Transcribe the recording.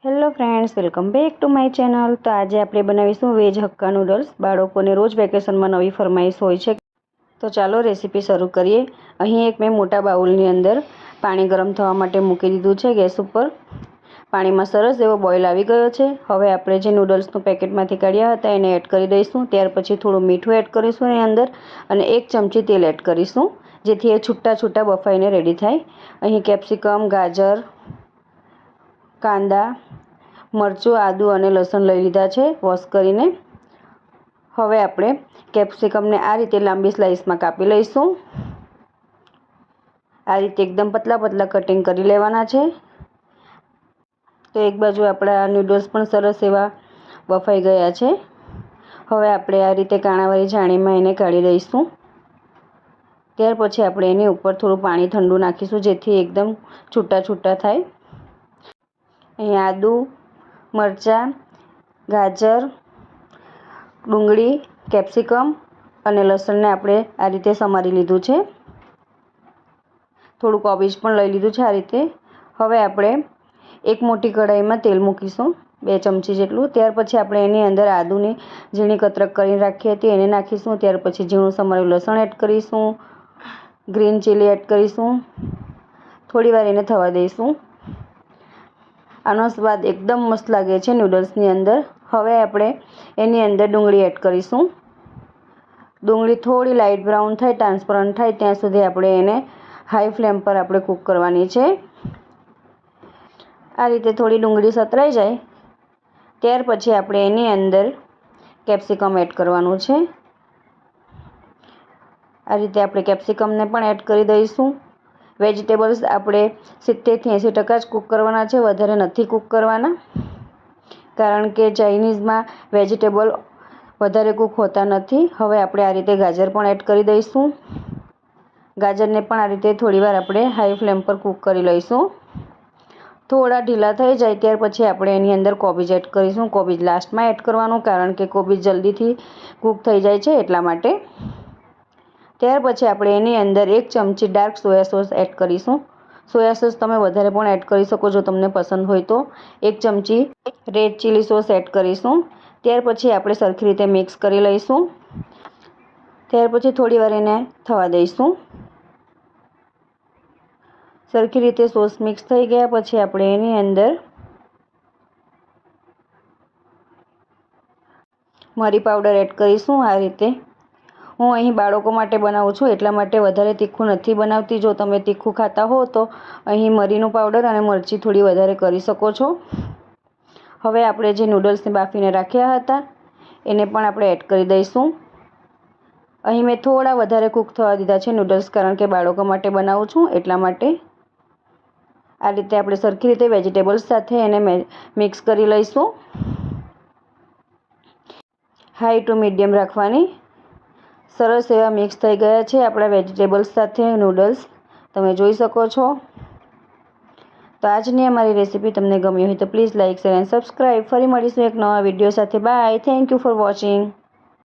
Hello friends, welcome back to my channel. તો આજે આપણે બનાવીશું વેજ હક્કા નૂડલ્સ। બાળકોને રોજ વેકેશનમાં નવી ફરમાઈશ હોય છે, તો ચાલો રેસીપી શરૂ કરીએ। અહીં એક મેં મોટા બાઉલની અંદર પાણી ગરમ થવા માટે મૂકી દીધું છે ગેસ ઉપર। પાણીમાં સરસ એવો બોઇલ આવી ગયો છે। હવે આપણે જે નૂડલ્સનું પેકેટમાંથી કાઢ્યા હતા એને એડ કરી દઈશું। ત્યાર પછી થોડું મીઠું એડ કરીશું એની અંદર અને 1 ચમચી તેલ એડ કરીશું, જેથી એ છૂટા છૂટા બફાઈને રેડી થાય। અહીં કેપ્સિકમ, ગાજર, કાંદા, મરચું, આદુ અને લસણ લઈ લીધા છે વોશ કરીને। હવે આપણે કેપ્સિકમને આ રીતે લાંબી સ્લાઇસમાં કાપી લઈશું। આ રીતે એકદમ પતલા પતલા કટિંગ કરી લેવાના છે। તો એક બાજુ આપણા નૂડલ્સ પણ સરસ એવા બફાઈ ગયા છે। હવે આપણે આ રીતે કાણાવાળી છાણીમાં એને કાઢી દઈશું। ત્યાર પછી આપણે એની ઉપર થોડું પાણી ઠંડુ નાખીશું, જેથી એકદમ છૂટા છૂટા થાય। અહીં આદુ, મરચાં, ગાજર, ડુંગળી, કેપ્સિકમ અને લસણને આપણે આ રીતે સમારી લીધું છે। થોડું કોબીજ પણ લઈ લીધું છે આ રીતે। હવે આપણે એક મોટી કઢાઈમાં તેલ મૂકીશું, 2 ચમચી જેટલું। ત્યાર પછી આપણે એની અંદર આદુની ઝીણી કતરક કરીને રાખી હતી એને નાખીશું। ત્યાર પછી ઝીણું સમારેલું લસણ એડ કરીશું, ગ્રીન ચીલી એડ કરીશું, થોડી વાર એને થવા દઈશું। આનો સ્વાદ એકદમ મસ્ત લાગે છે નૂડલ્સની અંદર। હવે આપણે એની અંદર ડુંગળી એડ કરીશું। ડુંગળી થોડી લાઇટ બ્રાઉન થાય, ટ્રાન્સપરન્ટ થાય ત્યાં સુધી આપણે એને હાઈ ફ્લેમ પર આપણે કૂક કરવાની છે। આ રીતે થોડી ડુંગળી સતરાઈ જાય ત્યાર પછી આપણે એની અંદર કેપ્સિકમ એડ કરવાનું છે। આ રીતે આપણે કેપ્સિકમને પણ એડ કરી દઈશું। વેજીટેબલ્સ આપણે 70 થી 80% જ કૂક કરવાના છે, વધારે નથી કૂક કરવાના, કારણ કે ચાઇનીઝમાં વેજીટેબલ વધારે કૂક હોતા નથી। હવે આપણે આ રીતે ગાજર પણ એડ કરી દઈશું। ગાજરને પણ આ રીતે થોડીવાર આપણે હાઈ ફ્લેમ પર કૂક કરી લઈશું। થોડા ઢીલા થઈ જાય ત્યાર પછી આપણે એની અંદર કોબીજ એડ કરીશું। કોબીજ લાસ્ટમાં એડ કરવાનું, કારણ કે કોબીજ જલ્દીથી કૂક થઈ જાય છે એટલા માટે। ત્યાર પછી આપણે એની અંદર 1 ચમચી ડાર્ક સોયા સોસ એડ કરીશું। સોયા સોસ તમે વધારે પણ એડ કરી શકો જો તમને પસંદ હોય તો। 1 ચમચી રેડ ચીલી સોસ એડ કરીશું। ત્યાર પછી આપણે સરખી રીતે મિક્સ કરી લઈશું। ત્યાર પછી થોડી વાર એને થવા દઈશું। સરખી રીતે સોસ મિક્સ થઈ ગયા પછી આપણે એની અંદર મરી પાવડર એડ કરીશું। આ રીતે હું અહીં બાળકો માટે બનાવું છું એટલા માટે વધારે તીખું નથી બનાવતી। જો તમે તીખું ખાતા હો તો અહીં મરીનું પાવડર અને મરચી થોડી વધારે કરી શકો છો। હવે આપણે જે નૂડલ્સને બાફીને રાખ્યા હતા એને પણ આપણે એડ કરી દઈશું। અહીં મેં થોડા વધારે કૂક થવા દીધા છે નૂડલ્સ, કારણ કે બાળકો માટે બનાવું છું એટલા માટે। આ રીતે આપણે સરખી રીતે વેજીટેબલ્સ સાથે એને મિક્સ કરી લઈશું। હાઈ ટુ મીડિયમ રાખવાની। સરસ એવા મિક્સ થઈ ગયા છે આપણા વેજીટેબલ્સ સાથે નૂડલ્સ, તમે જોઈ શકો છો। તો આજની અમારી રેસીપી તમને ગમી હોય તો please like, share and subscribe. ફરી મળીશું એક નવા વિડીયો સાથે। Bye, thank you for watching.